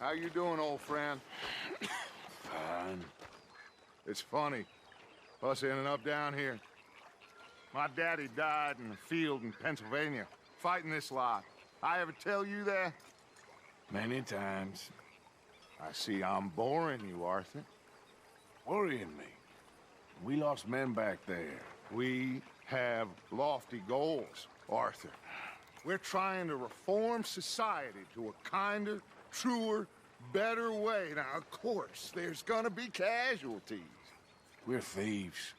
How you doing, old friend? Fine. It's funny, us ending up down here. My daddy died in the field in Pennsylvania, fighting this lot. I ever tell you that? Many times. I see I'm boring you, Arthur. Worrying me. We lost men back there. We have lofty goals, Arthur. We're trying to reform society to a kinder, truer, better way. Now, of course, there's gonna be casualties. We're thieves.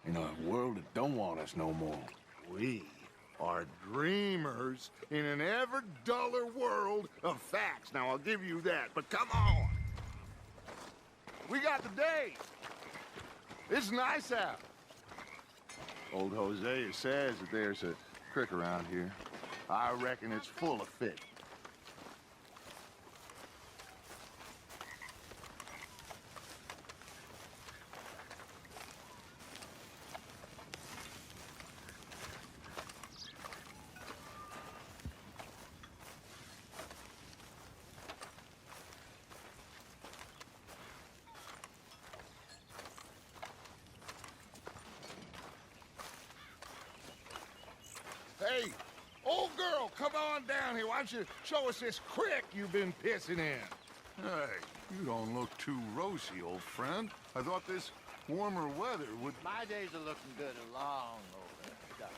In a world that don't want us no more. We are dreamers in an ever duller world of facts. Now, I'll give you that, but come on. We got the day. It's nice out. Old Hosea says that there's a creek around here. I reckon it's full of fish. Hey, old girl, come on down here. Why don't you show us this creek you've been pissing in? Hey, you don't look too rosy, old friend. I thought this warmer weather would... My days are looking good along over Dutch.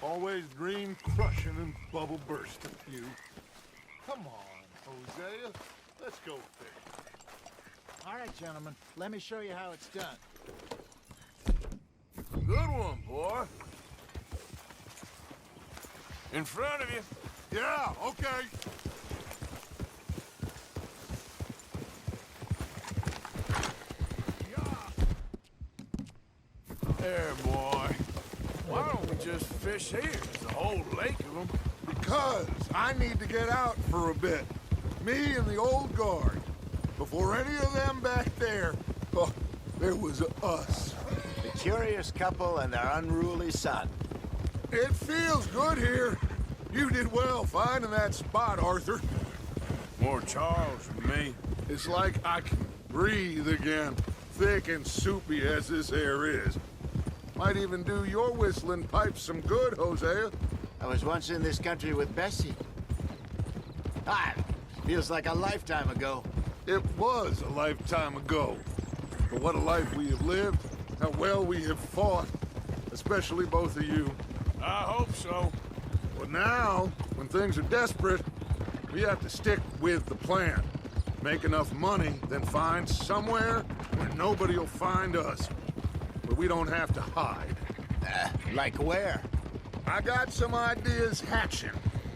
Always dream crushing and bubble bursting, you. Come on, Hosea. Let's go fish. All right, gentlemen, let me show you how it's done. Good one, boy. In front of you. Yeah, okay. There, boy. Why don't we just fish here? There's a whole lake of them. Because I need to get out for a bit. Me and the old guard. Before any of them back there, oh, there was us. The curious couple and their unruly son. It feels good here. You did well finding that spot, Arthur. More Charles than me. It's like I can breathe again, thick and soupy as this air is. Might even do your whistling pipes some good, Hosea. I was once in this country with Bessie. Ah, feels like a lifetime ago. It was a lifetime ago. But what a life we have lived, how well we have fought, especially both of you. I hope so. But now, when things are desperate, we have to stick with the plan. Make enough money, then find somewhere where nobody will find us. Where we don't have to hide. Like where? I got some ideas hatching,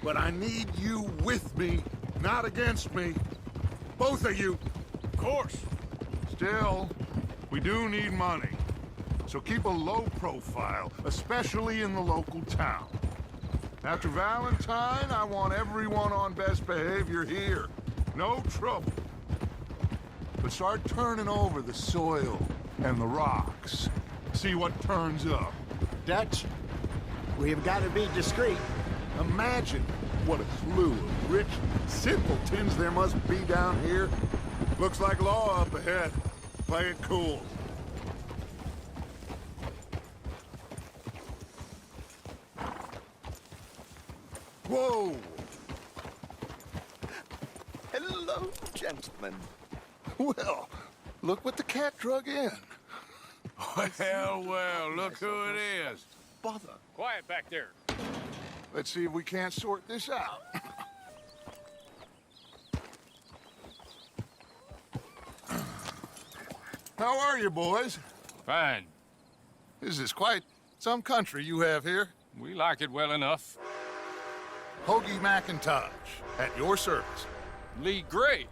but I need you with me, not against me. Both of you. Of course. Still, we do need money. So keep a low profile, especially in the local town. After Valentine, I want everyone on best behavior here. No trouble. But start turning over the soil and the rocks. See what turns up. Dutch, we've got to be discreet. Imagine what a slew of rich simpletons there must be down here. Looks like law up ahead. Play it cool. Whoa! Hello, gentlemen. Well, look what the cat drug in. Well, look who it is. Bother. Quiet back there. Let's see if we can't sort this out. How are you, boys? Fine. This is quite some country you have here. We like it well enough. Hoagie McIntosh, at your service. Lee Gray.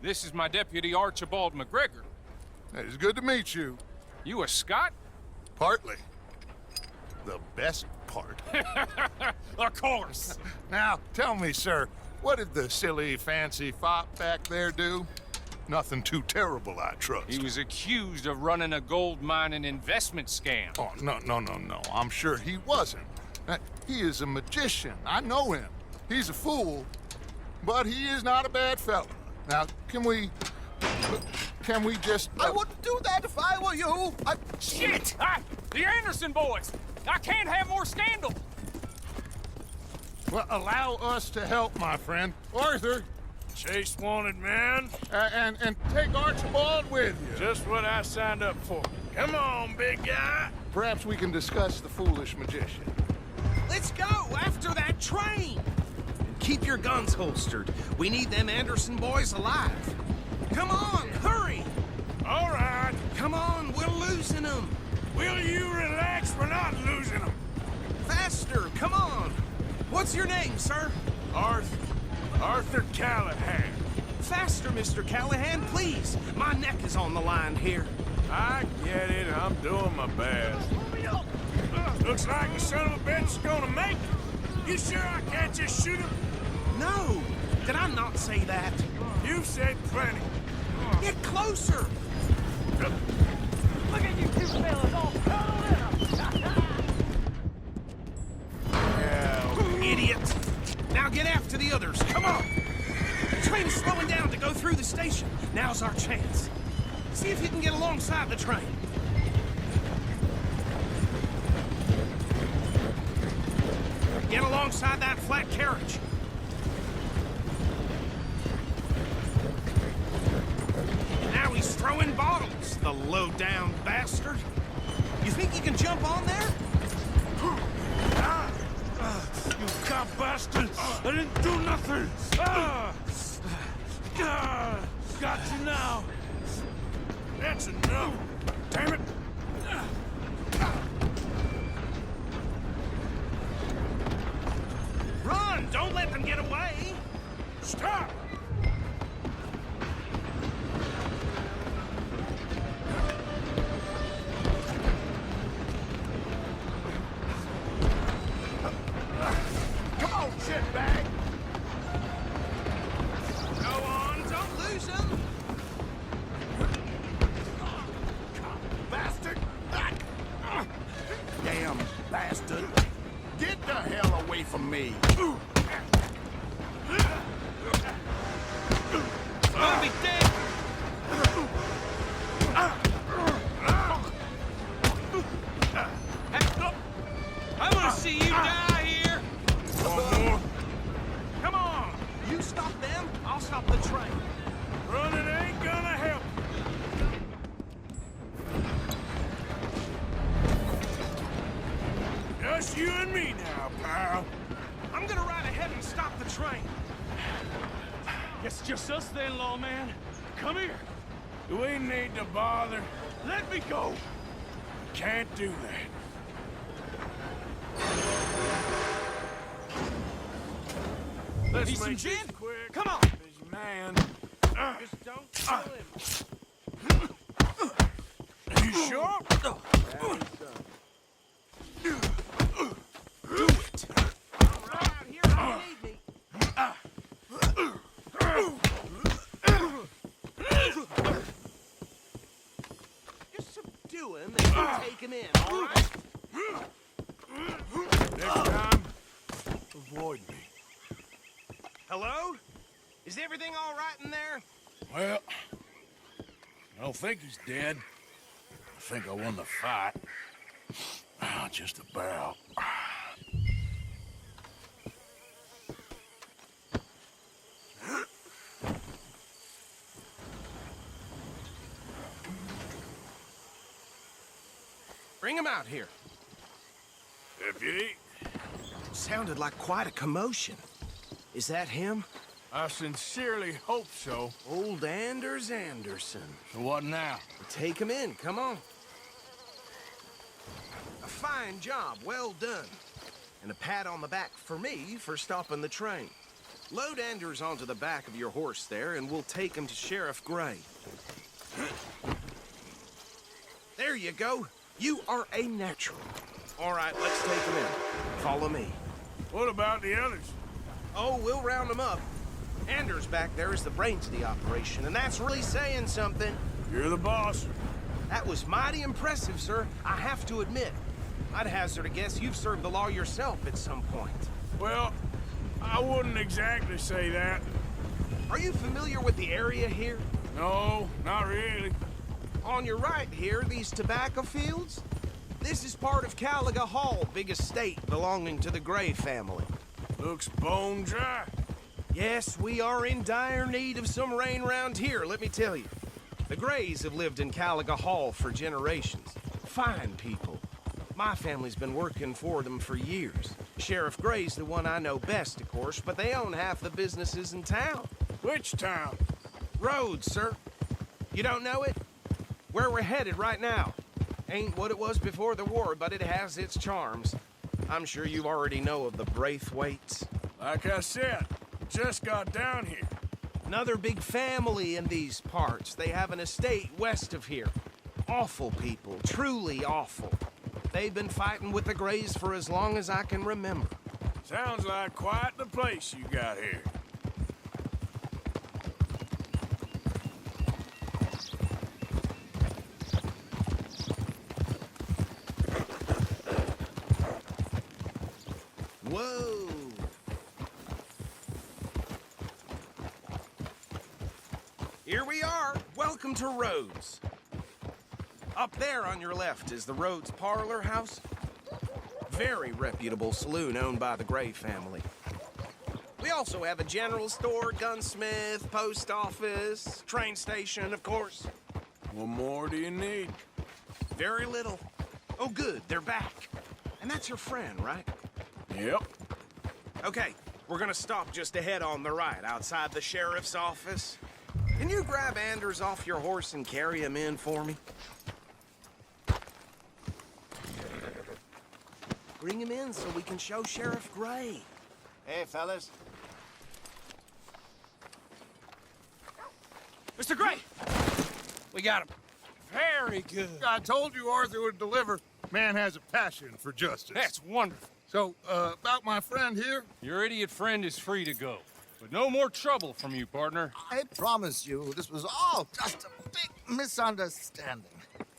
This is my deputy Archibald McGregor. It's good to meet you. You a Scot? Partly. The best part. Of course. Now, tell me, sir, what did the silly, fancy fop back there do? Nothing too terrible, I trust. He was accused of running a gold mining investment scam. Oh, no. I'm sure he wasn't. He is a magician. I know him. He's a fool, but he is not a bad fella. Now, can we just... I wouldn't do that if I were you. Shit! The Anderson boys! I can't have more scandal! Well, allow us to help, my friend. Arthur, Chase wanted man. and take Archibald with you. Just what I signed up for. Come on, big guy. Perhaps we can discuss the foolish magician. Let's go after that train. Keep your guns holstered. We need them Anderson boys alive. Come on, hurry. All right. Come on, we're losing them. Will you relax? We're not losing them. Faster, come on. What's your name, sir? Arthur Callahan. Faster, Mr. Callahan, please. My neck is on the line here. I get it. I'm doing my best. Looks like the son of a bitch is gonna make it. You sure I can't just shoot him? No, did I not say that? You've said plenty. Get closer. Look at you two fellas all cuddled in. Idiot. Now get after the others. Come on. The train is slowing down to go through the station. Now's our chance. See if you can get alongside the train. Get alongside that flat carriage. Now he's throwing bottles, the low-down bastard. You think you can jump on there? You cop bastard! I didn't do nothing! Got you now! That's enough! Damn it! Run! Don't let them get away! Stop! Come on, shitbag! Go on, don't lose them! Bastard! Damn bastard! Get the hell away from me! Gonna be dead! I wanna see you die here! One more. Come on! You stop them, I'll stop the train. Running ain't gonna help. Just you and me now, pal. I'm gonna ride ahead and stop the train. Guess just us then, lawman. Come here. Do we need to bother? Let me go. Can't do that. Let's Need some make gin? this quick. Come on! This man. Just don't kill him. You sure? Do it! I'm right out here if you need me. Just subdue him and you take him in, all right? Next time, avoid me. Hello? Is everything all right in there? Well, I don't think he's dead. I think I won the fight. Just about. Bring him out here. Deputy, Sounded like quite a commotion. Is that him? I sincerely hope so. Old Anders Anderson. So what now? Take him in, come on. A fine job, well done. And a pat on the back for me for stopping the train. Load Anders onto the back of your horse there, and we'll take him to Sheriff Gray. There you go. You are a natural. All right, let's take him in. Follow me. What about the others? Oh, we'll round them up. Anders back there is the brains of the operation, and that's really saying something. You're the boss. That was mighty impressive, sir. I have to admit. I'd hazard a guess you've served the law yourself at some point. Well, I wouldn't exactly say that. Are you familiar with the area here? No, not really. On your right here, these tobacco fields? This is part of Caliga Hall, big estate belonging to the Gray family. Looks bone dry. Yes, we are in dire need of some rain round here, let me tell you. The Grays have lived in Caliga Hall for generations. Fine people. My family's been working for them for years. Sheriff Gray's the one I know best, of course, but they own half the businesses in town. Which town? Rhodes, sir. You don't know it? Where we're headed right now. Ain't what it was before the war, but it has its charms. I'm sure you already know of the Braithwaites. Like I said, just got down here. Another big family in these parts. They have an estate west of here. Awful people, truly awful. They've been fighting with the Grays for as long as I can remember. Sounds like quite the place you got here. Whoa! Here we are. Welcome to Rhodes. Up there on your left is the Rhodes Parlor House. Very reputable saloon owned by the Gray family. We also have a general store, gunsmith, post office, train station, of course. What more do you need? Very little. Oh, good, they're back. And that's your friend, right? Yep. Okay, we're gonna stop just ahead on the right, outside the sheriff's office. Can you grab Anders off your horse and carry him in for me? Bring him in so we can show Sheriff Gray. Hey, fellas. Mr. Gray! We got him. Very good. I told you Arthur would deliver. Man has a passion for justice. That's wonderful. So, about my friend here? Your idiot friend is free to go. But no more trouble from you, partner. I promise you, this was all just a big misunderstanding.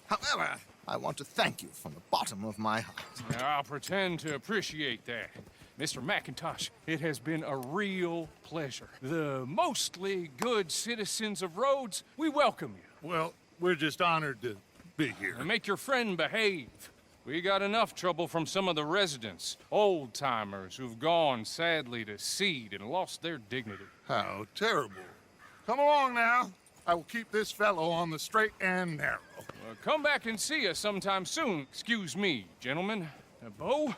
However, I want to thank you from the bottom of my heart. I'll pretend to appreciate that. Mr. McIntosh, it has been a real pleasure. The mostly good citizens of Rhodes, we welcome you. Well, we're just honored to be here. And make your friend behave. We got enough trouble from some of the residents, old-timers who've gone, sadly, to seed and lost their dignity. How terrible. Come along now. I will keep this fellow on the straight and narrow. Come back and see us sometime soon. Excuse me, gentlemen. Bo,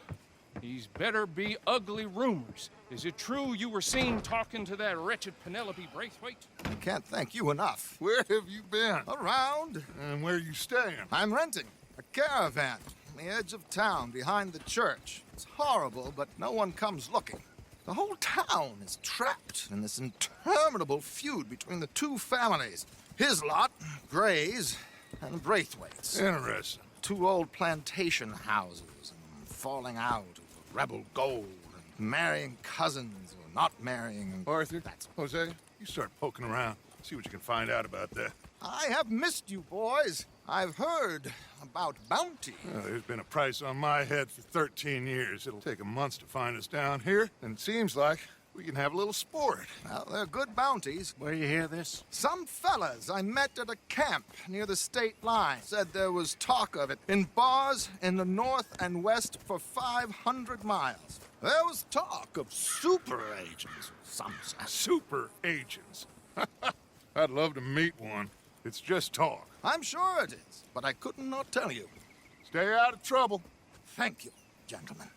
these better be ugly rumors. Is it true you were seen talking to that wretched Penelope Braithwaite? I can't thank you enough. Where have you been? Around. And where you staying? I'm renting a caravan on the edge of town behind the church. It's horrible, but no one comes looking. The whole town is trapped in this interminable feud between the two families. His lot, Gray's, and Braithwaite's. Interesting. Two old plantation houses, and falling out of rebel gold, and marrying cousins or not marrying. And Arthur, Jose, you start poking around. See what you can find out about that. I have missed you, boys. I've heard about bounty. Well, there's been a price on my head for 13 years. It'll take 'em months to find us down here, and it seems like we can have a little sport. Well, they're good bounties. Where you hear this? Some fellas I met at a camp near the state line said there was talk of it in bars in the north and west for 500 miles. There was talk of super agents, some said. Super agents. I'd love to meet one. It's just talk. I'm sure it is, but I couldn't not tell you. Stay out of trouble. Thank you, gentlemen.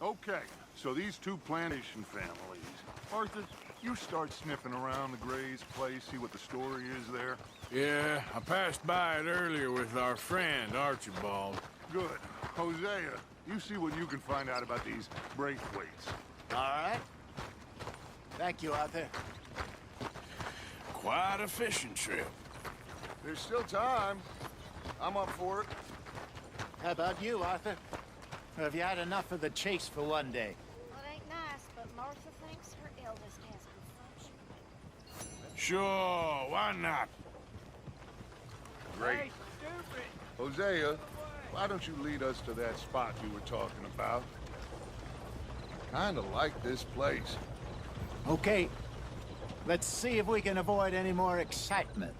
Okay, so these two plantation families. Arthur, you start sniffing around the Gray's place, see what the story is there. Yeah, I passed by it earlier with our friend, Archibald. Good. Hosea, you see what you can find out about these Braithwaites. All right. Thank you, Arthur. Quite a fishing trip. There's still time. I'm up for it. How about you, Arthur? Or have you had enough of the chase for one day? Well, it ain't nice, but Martha thinks her eldest has consumption. Sure, why not? great. Hosea, why don't you lead us to that spot you were talking about? Kinda like this place. Okay, let's see if we can avoid any more excitement.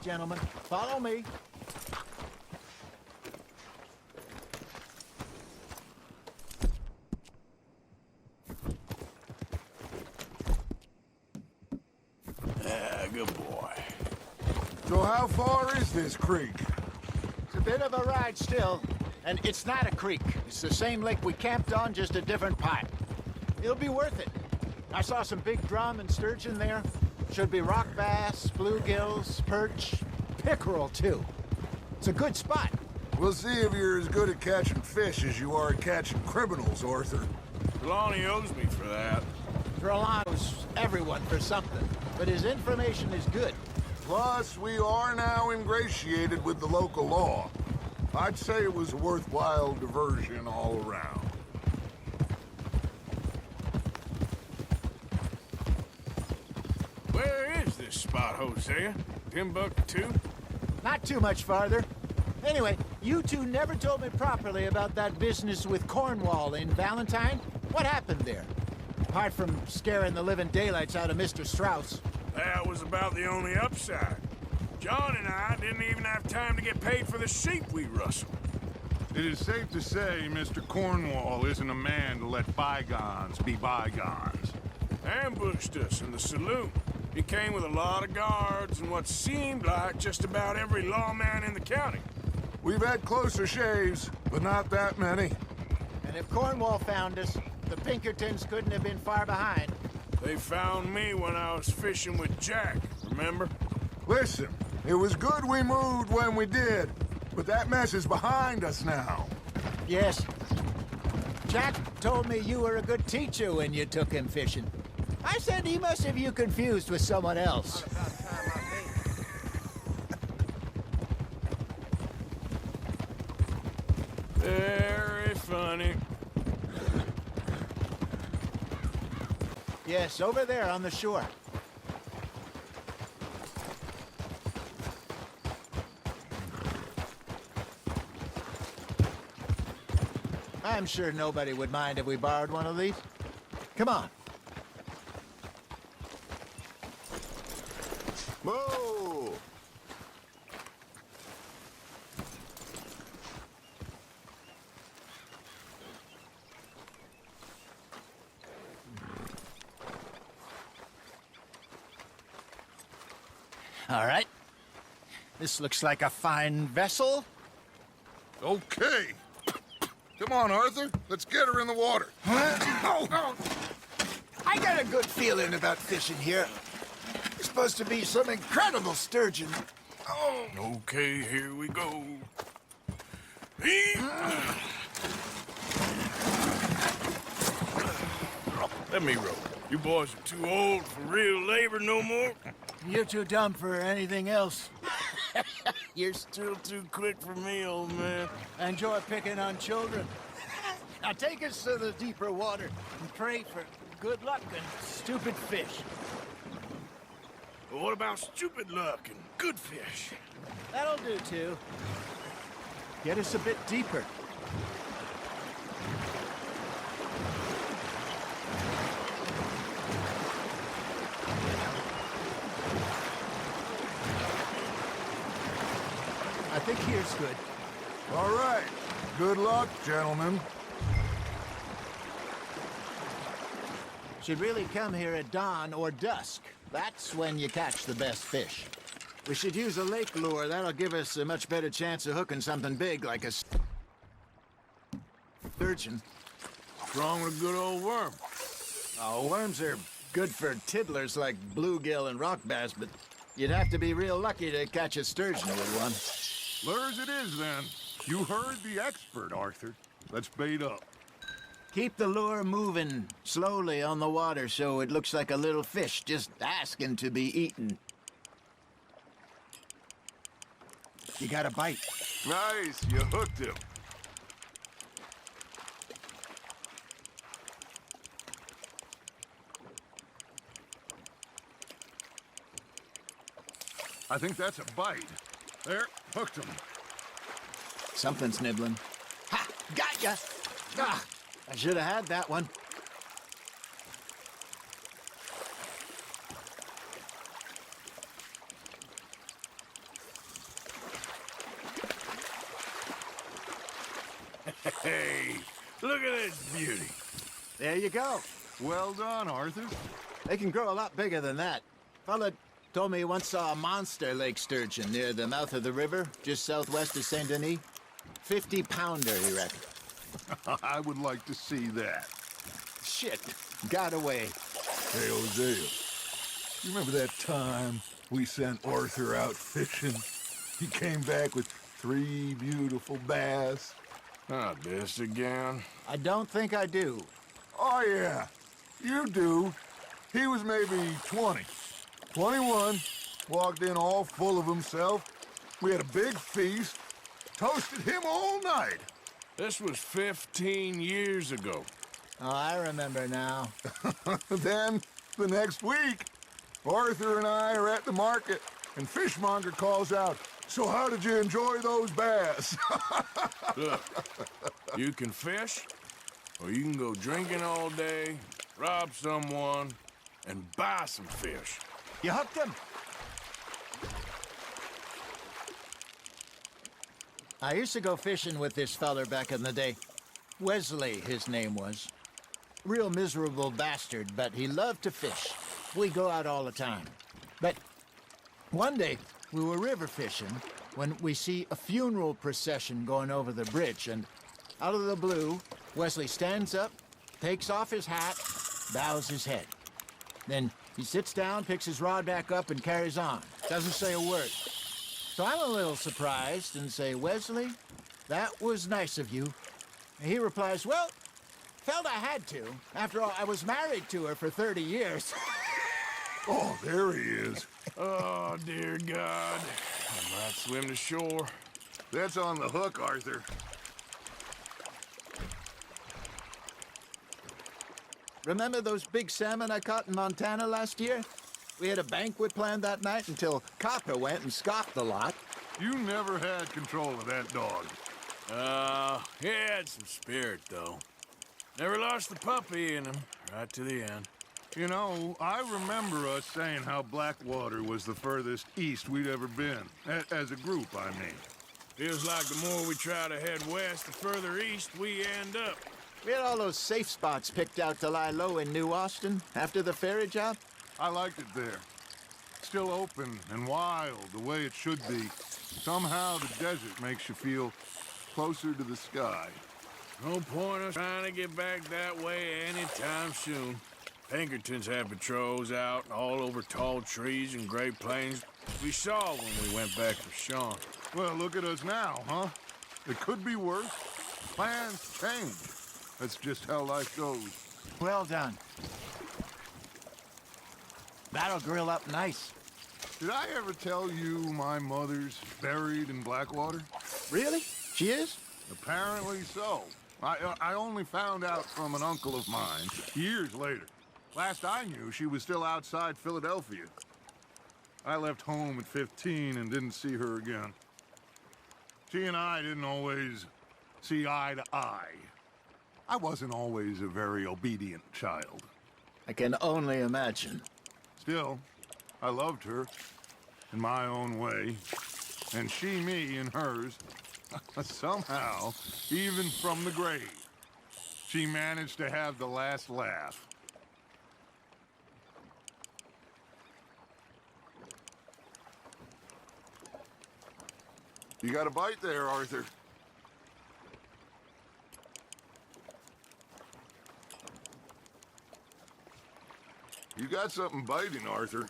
Gentlemen, follow me. Good boy. So how far is this creek? It's a bit of a ride still, and it's not a creek. It's the same lake we camped on, just a different part. It'll be worth it. I saw some big drum and sturgeon there. Should be rock bass, bluegills, perch, pickerel, too. It's a good spot. We'll see if you're as good at catching fish as you are at catching criminals, Arthur. Trelawney owes me for that. Trelawney owes everyone for something, but his information is good. Plus, we are now ingratiated with the local law. I'd say it was a worthwhile diversion all around. Where is this spot, Hosea? Timbuktu? Not too much farther. Anyway, you two never told me properly about that business with Cornwall in Valentine. What happened there? Apart from scaring the living daylights out of Mr. Strauss. That was about the only upside. John and I didn't even have time to get paid for the sheep we rustled. It is safe to say Mr. Cornwall isn't a man to let bygones be bygones. Ambushed us in the saloon. He came with a lot of guards and what seemed like just about every lawman in the county. We've had closer shaves, but not that many. And if Cornwall found us, the Pinkertons couldn't have been far behind. They found me when I was fishing with Jack, remember? Listen, it was good we moved when we did, but that mess is behind us now. Yes. Jack told me you were a good teacher when you took him fishing. I said he must have you confused with someone else. Very funny. Yes, over there on the shore. I'm sure nobody would mind if we borrowed one of these. Come on. Whoa! All right. This looks like a fine vessel. Okay. Come on, Arthur. Let's get her in the water. I got a good feeling about fishing here. There's supposed to be some incredible sturgeon. Oh. Okay, here we go. Let me row. You boys are too old for real labor no more. You're too dumb for anything else. You're still too quick for me, old man. I enjoy picking on children. Now take us to the deeper water and pray for good luck and stupid fish. But what about stupid luck and good fish? That'll do, too. Get us a bit deeper. I think here's good. All right. Good luck, gentlemen. Should really come here at dawn or dusk. That's when you catch the best fish. We should use a lake lure. That'll give us a much better chance of hooking something big like a sturgeon. What's wrong with a good old worm? Oh, worms are good for tiddlers like bluegill and rock bass, but you'd have to be real lucky to catch a sturgeon with one. Lures it is, then. You heard the expert, Arthur. Let's bait up. Keep the lure moving slowly on the water so it looks like a little fish just asking to be eaten. You got a bite. Nice, you hooked him. I think that's a bite. There, hooked him. Something's nibbling. Ha! Got ya! Ah, I should have had that one. Hey, look at this beauty. There you go. Well done, Arthur. They can grow a lot bigger than that. Fella told me he once saw a monster lake sturgeon near the mouth of the river, just southwest of Saint Denis. 50-pounder, he reckoned. I would like to see that. Shit, got away. Hey, Hosea, you remember that time we sent Arthur out fishing? He came back with 3 beautiful bass. Not this again. I don't think I do. Oh, yeah, you do. He was maybe 20. 21, walked in all full of himself. We had a big feast, toasted him all night. This was 15 years ago. Oh, I remember now. Then, the next week, Arthur and I are at the market, and Fishmonger calls out, "So how did you enjoy those bass?" Look, you can fish, or you can go drinking all day, rob someone, and buy some fish. You hooked him. I used to go fishing with this feller back in the day. Wesley, his name was. Real miserable bastard, but he loved to fish. We go out all the time. But one day, we were river fishing when we see a funeral procession going over the bridge, and out of the blue, Wesley stands up, takes off his hat, bows his head. Then he sits down, picks his rod back up, and carries on. Doesn't say a word. So I'm a little surprised and say, "Wesley, that was nice of you." And he replies, "Well, felt I had to. After all, I was married to her for 30 years. Oh, there he is. Oh, dear God. I might swim to shore. That's on the hook, Arthur. Remember those big salmon I caught in Montana last year? We had a banquet planned that night until Copper went and scoffed the lot. You never had control of that dog. He had some spirit, though. Never lost the puppy in him, right to the end. You know, I remember us saying how Blackwater was the furthest east we'd ever been. As a group, I mean. Feels like the more we try to head west, the further east we end up. We had all those safe spots picked out to lie low in New Austin after the ferry job. I liked it there. Still open and wild, the way it should be. Somehow the desert makes you feel closer to the sky. No point us trying to get back that way anytime soon. Pinkertons had patrols out all over tall trees and Great Plains. We saw when we went back for Sean. Well, look at us now, huh? It could be worse. Plans change. That's just how life goes. Well done. That'll grill up nice. Did I ever tell you my mother's buried in Blackwater? Really? She is? Apparently so. I only found out from an uncle of mine years later. Last I knew, she was still outside Philadelphia. I left home at 15 and didn't see her again. She and I didn't always see eye to eye. I wasn't always a very obedient child. I can only imagine. Still, I loved her in my own way, and she me in hers. Somehow, even from the grave, she managed to have the last laugh. You got a bite there, Arthur. You got something biting, Arthur.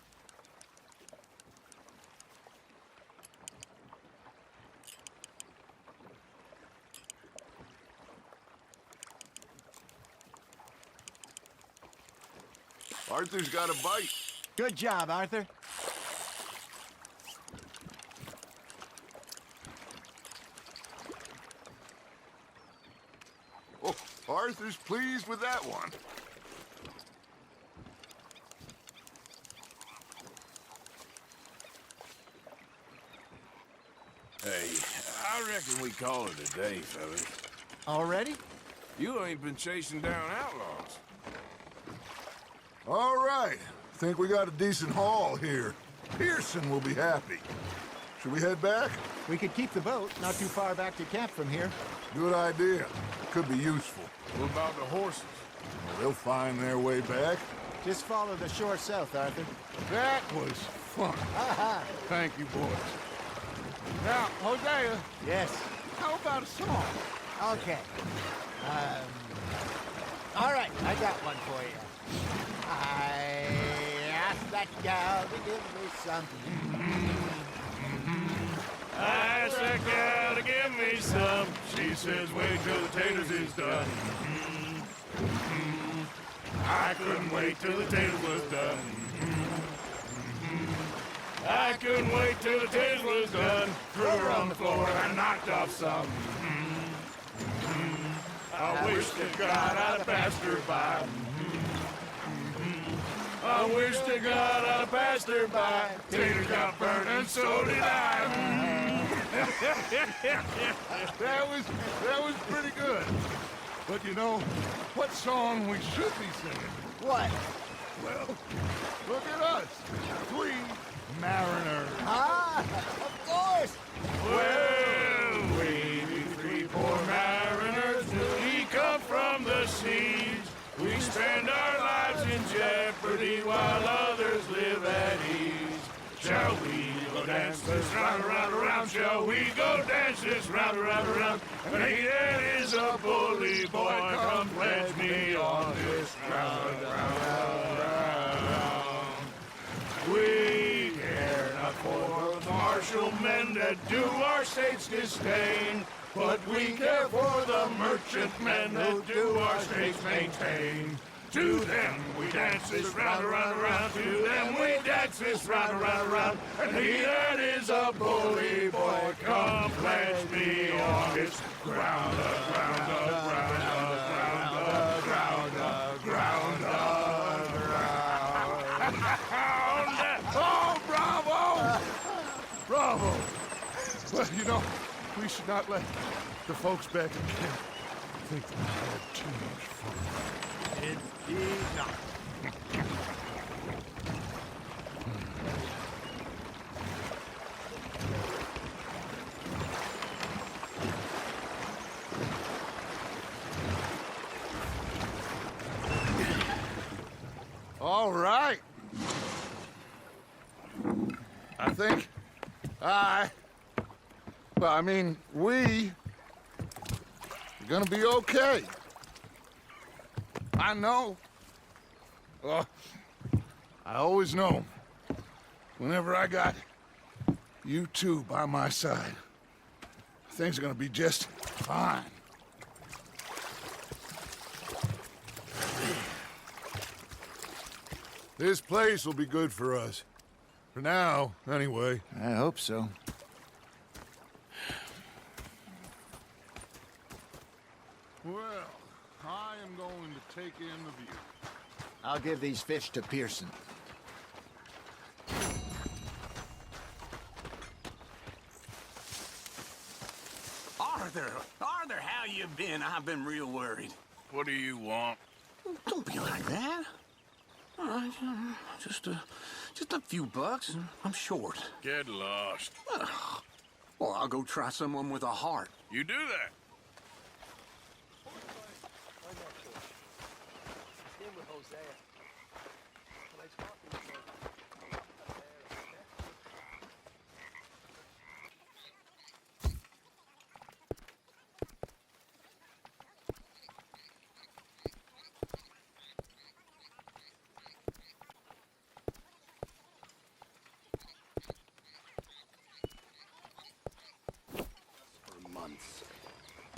Arthur's got a bite. Good job, Arthur. Oh, Arthur's pleased with that one. Hey, I reckon we call it a day, fellas. Already? You ain't been chasing down outlaws. All right. Think we got a decent haul here. Pearson will be happy. Should we head back? We could keep the boat not too far back to camp from here. Good idea. Could be useful. What about the horses? Well, they'll find their way back. Just follow the shore south, Arthur. That was fun. Thank you, boys. Now, Hosea, Yes. how about a song? Okay. All right, I got one for you. I asked that gal to give me something. I asked that gal to give me some. She says, wait till the taters is done. I couldn't wait till the taters was done. I couldn't wait till the taters was done. Threw her on the floor and knocked off some. I wish to God I'd passed her by. I wish to God I'd passed her by. Tater got burned and so did I. That was pretty good. But you know, what song we should be singing? What? Well, look at us. 3 mariners. Ah, of course. Well, we 3 poor mariners, we come from the seas. We spend our lives in jeopardy while others live at ease. Shall we go dance this round, around, around? Shall we go dance this round, around, around? And he that is a bully boy, come pledge me on this ground, round, round. We care not for the martial men that do our state's disdain, but we care for the merchantmen that do our states maintain. To them we dance this round, around, around. To them we dance this round, around, around. And he that is a bully boy, come pledge me on this ground, ground, ground, ground, ground, ground, ground. Oh, bravo! Bravo! Well, you know, we should not let the folks back in camp think that we had too much fun. Indeed not. All right. I think we are gonna be okay. I know. I always know. Whenever I got you two by my side, things are gonna be just fine. This place will be good for us. For now, anyway. I hope so. Well, I am going to take in the view. I'll give these fish to Pearson. Arthur, how you been? I've been real worried. What do you want? Don't be like that. All right, just a few bucks, and I'm short. Get lost. Well, I'll go try someone with a heart. You do that.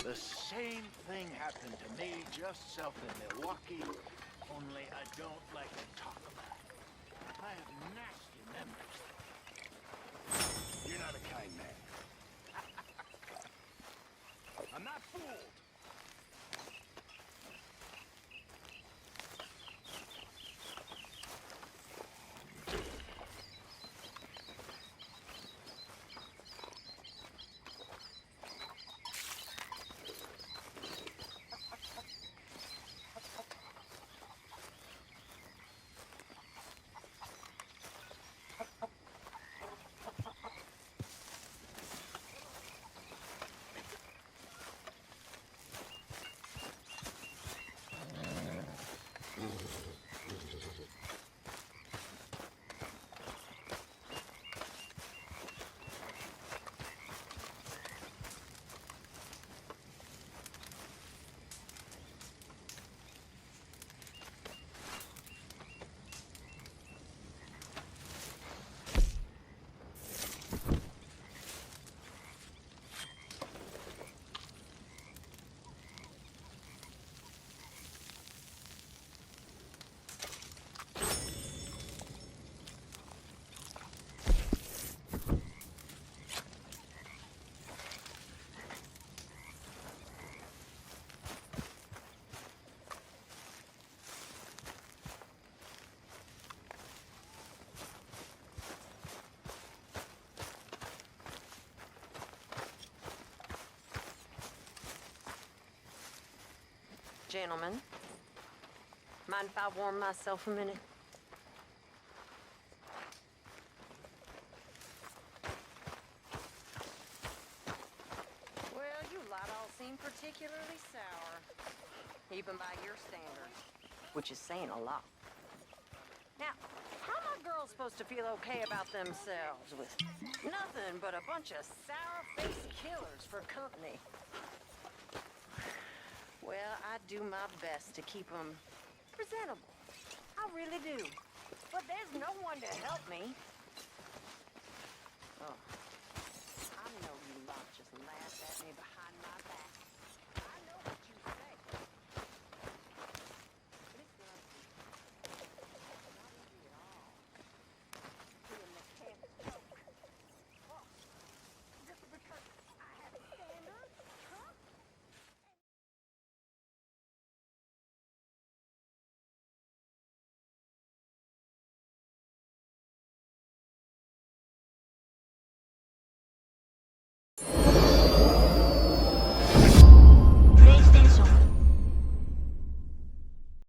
The same thing happened to me just south of Milwaukee Only I don't like to talk about it. I have nasty memories. You're not a kind man. I'm not fooled. Gentlemen, mind if I warm myself a minute? Well, you lot all seem particularly sour, even by your standards, which is saying a lot. Now, how are my girls supposed to feel okay about themselves with nothing but a bunch of sour-faced killers for company? Well, I do my best to keep them presentable. I really do. But there's no one to help me. Oh, I know you lot just laughed at me behind.